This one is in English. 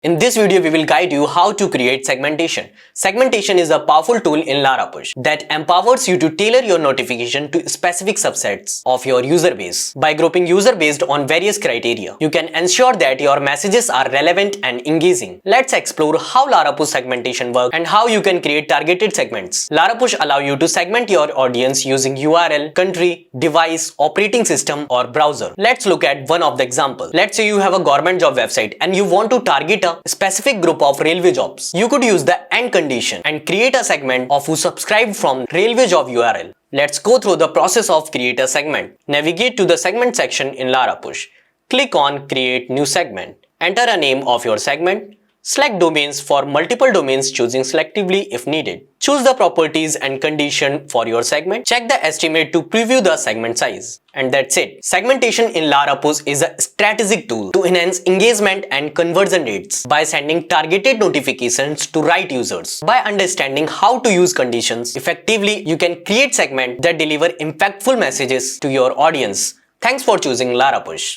In this video, we will guide you how to create segmentation. Segmentation is a powerful tool in LaraPush that empowers you to tailor your notification to specific subsets of your user base. By grouping user based on various criteria, you can ensure that your messages are relevant and engaging. Let's explore how LaraPush segmentation works and how you can create targeted segments. LaraPush allows you to segment your audience using URL, country, device, operating system, or browser. Let's look at one of the examples. Let's say you have a government job website and you want to target a specific group of railway jobs. You could use the AND condition and create a segment of who subscribed from railway job URL. Let's go through the process of create a segment. Navigate to the segment section in LaraPush. Click on create new segment. Enter a name of your segment. Select domains for multiple domains, choosing selectively if needed. Choose the properties and condition for your segment. Check the estimate to preview the segment size. And that's it. Segmentation in LaraPush is a strategic tool to enhance engagement and conversion rates by sending targeted notifications to right users. By understanding how to use conditions effectively, you can create segments that deliver impactful messages to your audience. Thanks for choosing LaraPush.